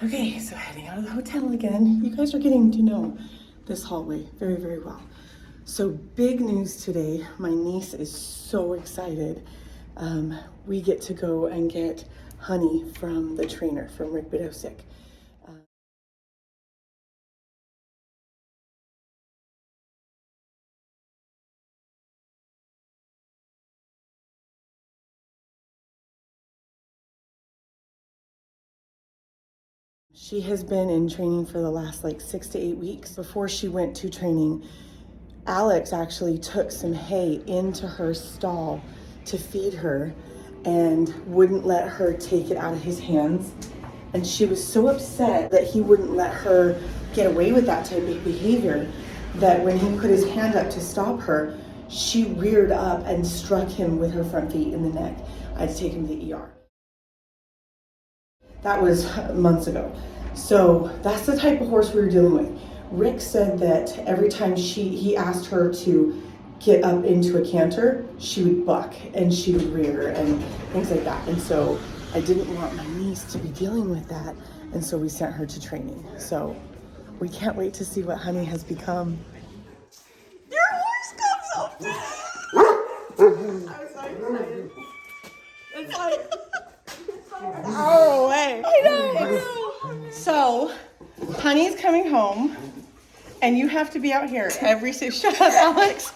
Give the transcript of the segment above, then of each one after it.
Okay, so heading out of the hotel again. You guys are getting to know this hallway very, very well. So big news today. My niece is so excited. We get to go and get honey from the trainer, from Rick Badousek. She has been in training for the last like 6 to 8 weeks. Before she went to training, Alex actually took some hay into her stall to feed her and wouldn't let her take it out of his hands. And she was so upset that he wouldn't let her get away with that type of behavior that when he put his hand up to stop her, she reared up and struck him with her front feet in the neck. I had to take him to the ER. That was months ago. So that's the type of horse we were dealing with. Rick said that every time he asked her to get up into a canter, she would buck and she would rear and things like that. And so I didn't want my niece to be dealing with that. And so we sent her to training. So we can't wait to see what Honey has become. Your horse comes up. I'm so excited. It's like, oh, way. I know. So, Honey's coming home, and you have to be out here every single. Shut up, Alex.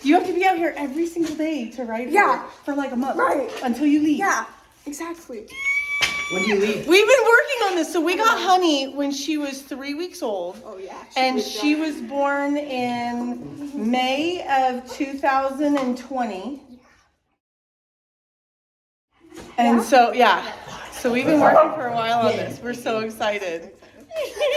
You have to be out here every single day to ride her for like a month, right? Until you leave. Yeah, exactly. When do you leave? We've been working on this. So we got Honey when she was 3 weeks old. Oh yeah. She was born in May of 2020. And so, so we've been working for a while on this. We're so excited.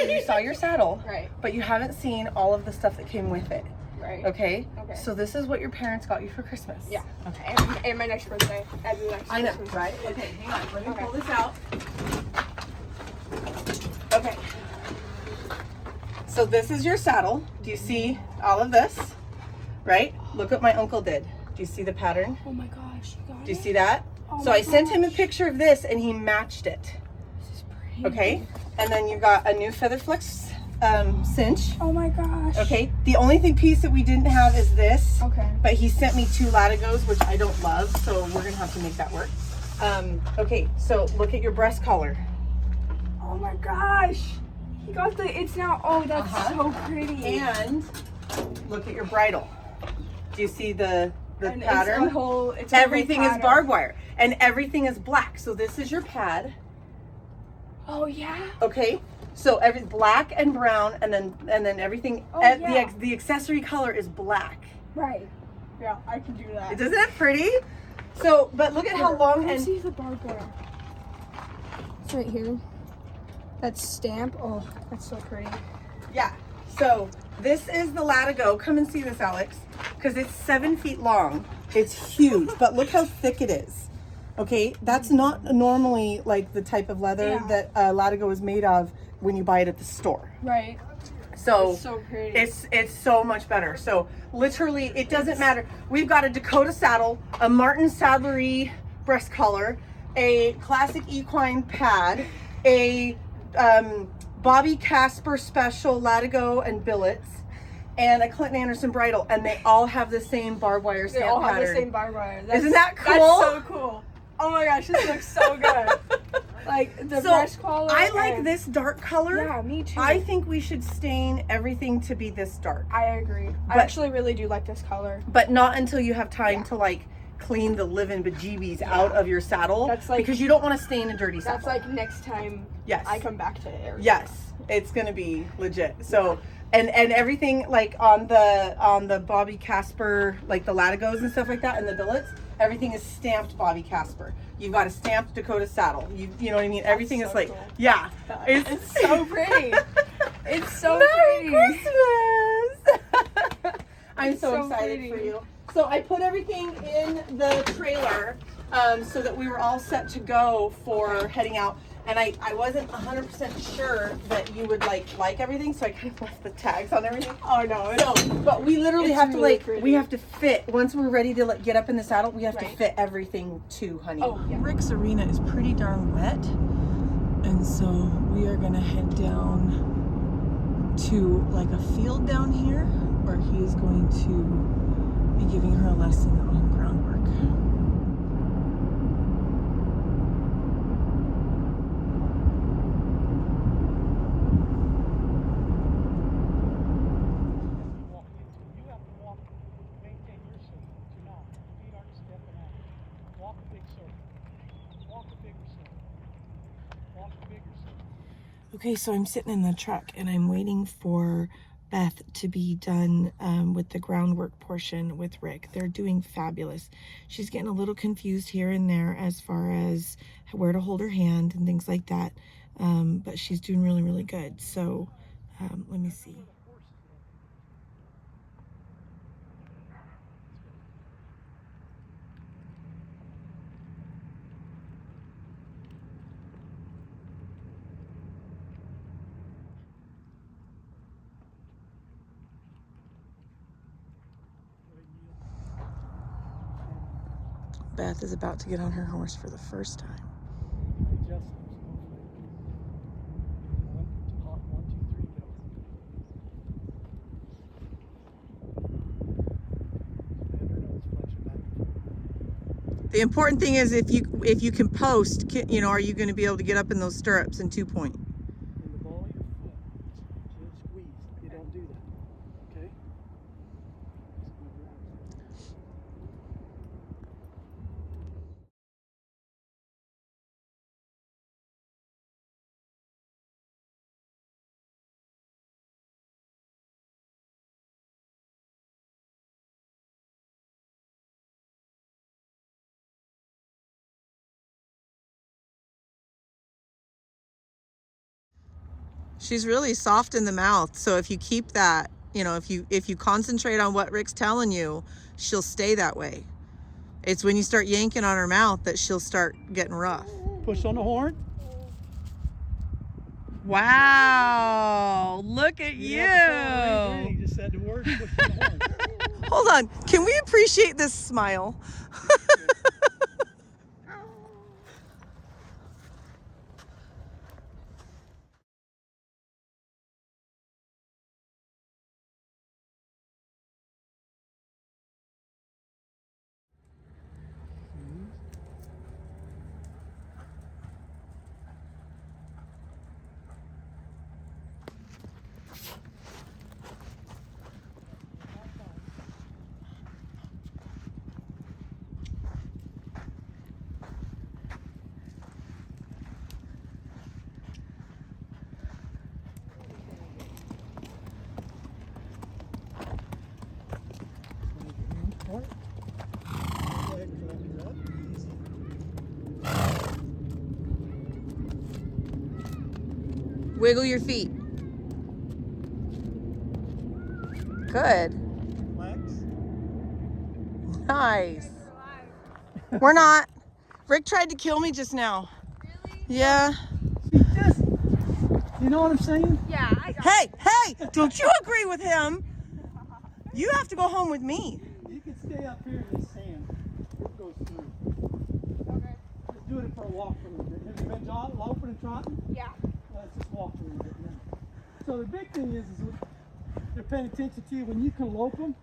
You saw your saddle, Right. But you haven't seen all of the stuff that came with it. Right. Okay? Okay. So this is what your parents got you for Christmas. Yeah. Okay. And my next birthday. And the next I know, Christmas. right? Okay, hang on. Let me pull this out. Okay. So this is your saddle. Do you see all of this? Right? Look what my uncle did. Do you see the pattern? Oh my gosh, you got Do you see that? Oh so I sent him a picture of this and he matched it. This is pretty. Okay? And then you've got a new feather flex cinch. Oh my gosh. Okay? The only piece that we didn't have is this. Okay. But he sent me 2 latigos, which I don't love, so we're gonna have to make that work. Okay, so look at your breast collar. Oh my gosh. He got it's now, oh, that's so pretty. And look at your bridle. Do you see the And pattern? It's everything is barbed wire and everything is black. So this is your pad. Oh yeah. Okay. So every black and brown, and then everything. The accessory color is black. Right. Yeah, I can do that. Isn't that pretty? So, but look at how long and see the barbed wire. It's right here. That stamp. Oh, that's so pretty. Yeah. So this is the latigo. Come and see this, Alex, because it's 7 feet long. It's huge, but look how thick it is. Okay, that's not normally like the type of leather that latigo is made of when you buy it at the store. Right. So it's so pretty. It's so much better. So literally, it doesn't matter. We've got a Dakota saddle, a Martin Saddlery breast collar, a classic equine pad, a Bobby Casper special latigo and billets, and a Clinton Anderson bridle, and they all have the same barbed wire stamp pattern. They all pattern. have the same barbed wire. Isn't that cool? That's so cool. Oh my gosh, this looks so good. Like the breast collar. I like this dark color. Yeah, me too. I think we should stain everything to be this dark. I agree. I actually really do like this color. But not until you have time to like clean the living bejeebies out of your saddle. That's like, because you don't want to stain a dirty saddle. That's like next time I come back to Arizona. Yes, it's gonna be legit. So and everything like on the Bobby Casper, like the latigos and stuff like that, and the billets, everything is stamped Bobby Casper. You've got a stamped Dakota saddle. You know what I mean? Everything is like, cool. Yeah. It's so pretty. It's so Merry pretty. Christmas. I'm so excited for you. So I put everything in the trailer so that we were all set to go for heading out. And I wasn't 100% sure that you would like everything, so I kind of left the tags on everything. Oh no. So, but we literally have to we have to fit, once we're ready to get up in the saddle, we have to fit everything to Honey. Oh, yeah. Rick's arena is pretty darn wet. And so we are gonna head down to like a field down here where he is going to be giving her a lesson on groundwork. You have to walk, maintain your circle. Do not. Your feet aren't stepping out. Walk a big circle. Walk a bigger circle. Walk a bigger circle. Okay, so I'm sitting in the truck and I'm waiting for Beth to be done with the groundwork portion with Rick. They're doing fabulous. She's getting a little confused here and there as far as where to hold her hand and things like that, but she's doing really, really good. So let me see. Beth is about to get on her horse for the first time. Adjust them slowly. 1, 2, 3, go. Bend her nose, flex her back and forth. The important thing is if you can post, you know, are you going to be able to get up in those stirrups in 2-point? In the ball of your foot, just squeeze. You don't do that. Okay? She's really soft in the mouth, so if you keep that, you know, if you concentrate on what Rick's telling you, she'll stay that way. It's when you start yanking on her mouth that she'll start getting rough. Push on the horn. Wow, look at You don't have to follow me, you just said the word, push on the horn. Hold on, can we appreciate this smile? Wiggle your feet. Good. Flex. Nice. We're not. Rick tried to kill me just now. Really? Yeah. Just, you know what I'm saying? Yeah, I got Hey, don't you agree with him? You have to go home with me. You can stay up here in the sand. It goes through. Okay. Just do it for a walk for a little bit. Have you been loping and trotting? Yeah. Let's just walk a little bit now. So the big thing is they're paying attention to you when you can lope them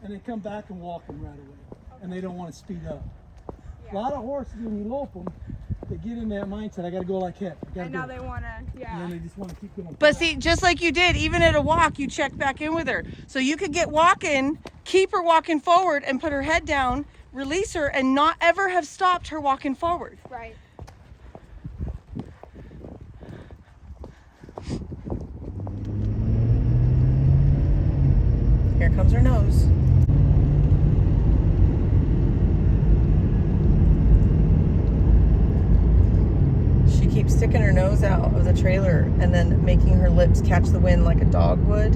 and then come back and walk them right away. And they don't want to speed up. Yeah. A lot of horses, when you lope them, they get in that mindset, I got to go like heck. And now they want to, And then they just want to keep going. But see, just like you did, even at a walk, you check back in with her. So you could get walking, keep her walking forward and put her head down, release her, and not ever have stopped her walking forward. Right. Here comes her nose. She keeps sticking her nose out of the trailer and then making her lips catch the wind like a dog would.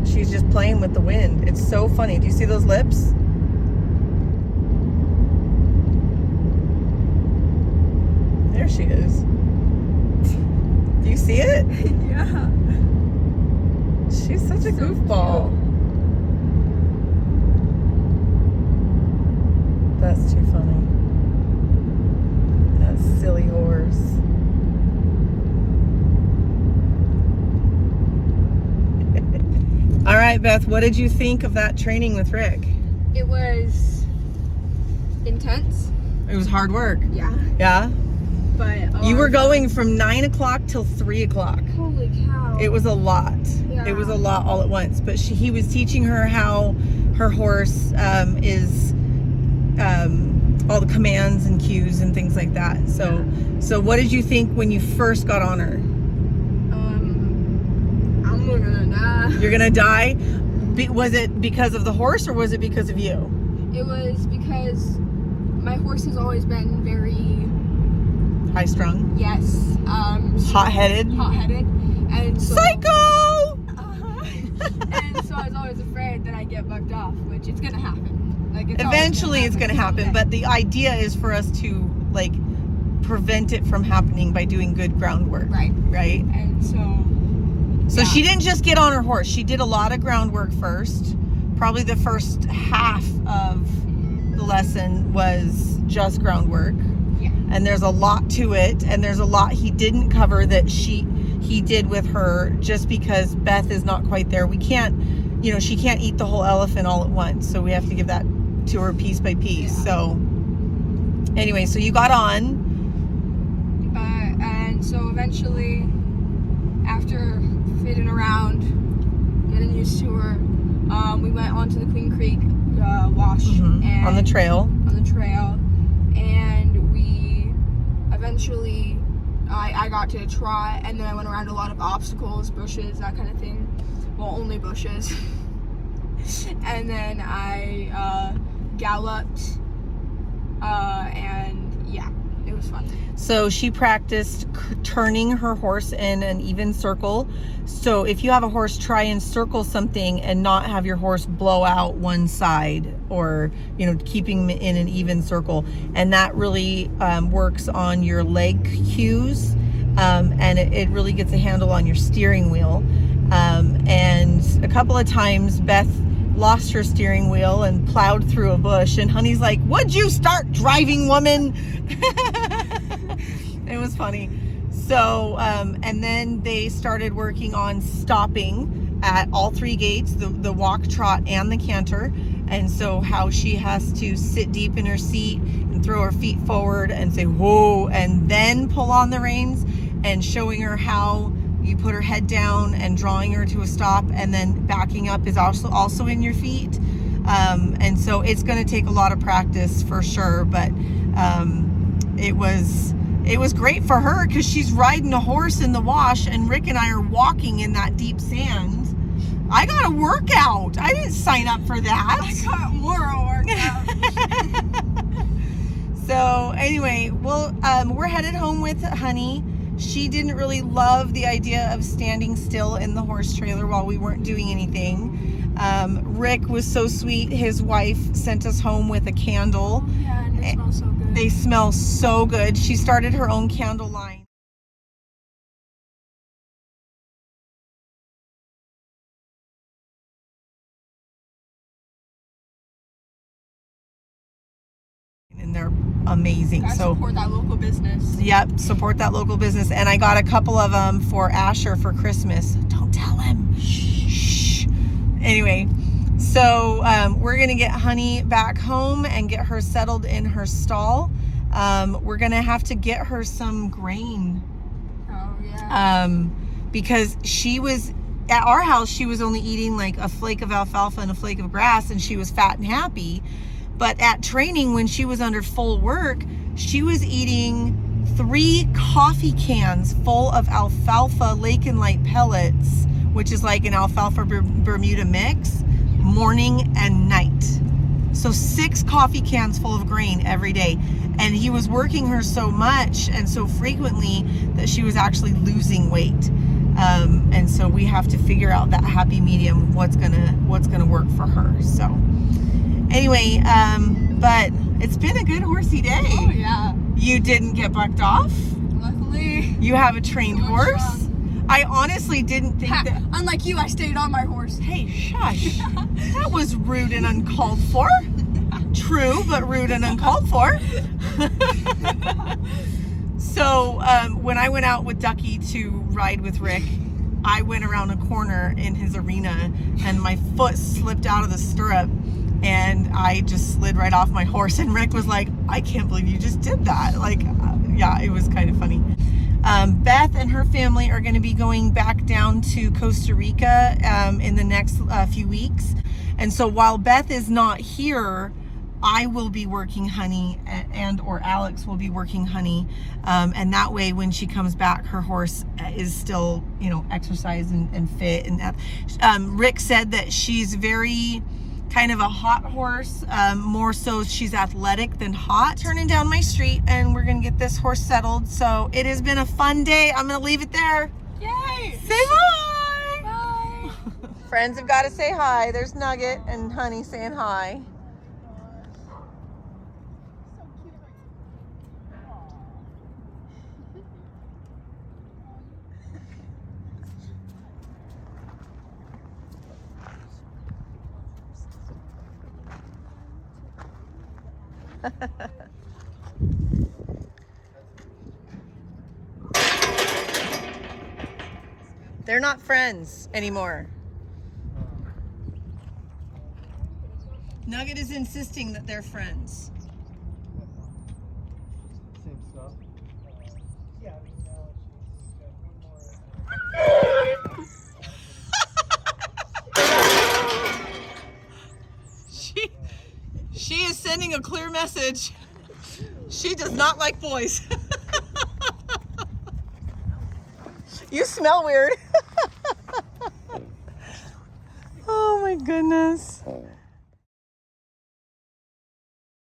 She's just playing with the wind. It's so funny. Do you see those lips? There she is. Do you see it? Yeah. She's such a goofball. That's too funny. right, Beth, what did you think of that training with Rick? It was intense. It was hard work. Yeah. Yeah? But You were going from 9 o'clock till 3 o'clock. holy cow. It was a lot. Yeah. It was a lot all at once. But he was teaching her how her horse is all the commands and cues and things like that. So what did you think when you first got on her? I'm gonna die. You're gonna die? Was it because of the horse or was it because of you? It was because my horse has always been very High strung? yes, Hot-headed? hot-headed, and so Psycho! and so I was always afraid that I'd get bucked off, which it's gonna happen. Like Eventually it's gonna happen, but the idea is for us to like prevent it from happening by doing good groundwork. right. And so yeah. she didn't just get on her horse. She did a lot of groundwork first. Probably the first half of the lesson was just groundwork. Yeah. And there's a lot to it, and there's a lot he didn't cover that he did with her just because Beth is not quite there. We can't, she can't eat the whole elephant all at once, so we have to give that to her piece by piece. Yeah. So anyway, so you got on. And so eventually, after fitting around, getting used to her, we went onto the Queen Creek wash and On the trail. And we eventually, I got to trot, and then I went around a lot of obstacles, bushes, that kind of thing. Well, only bushes. And then I galloped, and yeah, it was fun. So she practiced turning her horse in an even circle. So if you have a horse, try and circle something and not have your horse blow out one side, or keeping them in an even circle. And that really works on your leg cues, and it really gets a handle on your steering wheel. And a couple of times Beth lost her steering wheel and plowed through a bush, and Honey's like, "Would you start driving, woman?" It was funny. So and then they started working on stopping at all 3 gates, the walk, trot, and the canter. And so how she has to sit deep in her seat and throw her feet forward and say whoa, and then pull on the reins, and showing her how you put her head down and drawing her to a stop, and then backing up is also in your feet. And so it's going to take a lot of practice for sure, but it was great for her because she's riding a horse in the wash, and Rick and I are walking in that deep sand. I got a workout. I didn't sign up for that. I got more workout. So anyway, well, we're headed home with Honey. She didn't really love the idea of standing still in the horse trailer while we weren't doing anything. Rick was so sweet. His wife sent us home with a candle. Yeah, and they smell so good. They smell so good. She started her own candle line. And they're amazing. Gotta So support that local business. yep, support that local business. And I got a couple of them for Asher for Christmas. Don't tell him. Shh. Anyway, so we're gonna get Honey back home and get her settled in her stall. We're gonna have to get her some grain. Oh yeah. Because she was at our house, she was only eating like a flake of alfalfa and a flake of grass, and she was fat and happy. But at training, when she was under full work, she was eating 3 coffee cans full of alfalfa Lake and Light pellets, which is like an alfalfa Bermuda mix, morning and night. So 6 coffee cans full of grain every day. And he was working her so much and so frequently that she was actually losing weight. And so we have to figure out that happy medium, what's gonna work for her. So anyway, but it's been a good horsey day. Oh yeah. You didn't get bucked off. Luckily. You have a trained Going horse. strong. I honestly didn't think that. Unlike you, I stayed on my horse. Hey, shush. That was rude and uncalled for. True, but rude and uncalled for. So when I went out with Ducky to ride with Rick, I went around a corner in his arena and my foot slipped out of the stirrup and I just slid right off my horse, and Rick was like, I can't believe you just did that. Like, yeah, it was kind of funny. Beth and her family are going to be going back down to Costa Rica in the next few weeks. And so while Beth is not here, I will be working honey, and or Alex will be working honey. And that way when she comes back, her horse is still, you know, exercised and fit. And Rick said that she's very kind of a hot horse, more so she's athletic than hot. Turning down my street and we're gonna get this horse settled. So it has been a fun day. I'm gonna leave it there. Yay! Say hi! Bye! Friends have got to say hi. There's Nugget and Honey saying hi. They're not friends anymore. Nugget is insisting that they're friends. Same stuff. Yeah, I mean, now she's got one more. She is sending a clear message. She does not like boys. You smell weird. Oh my goodness.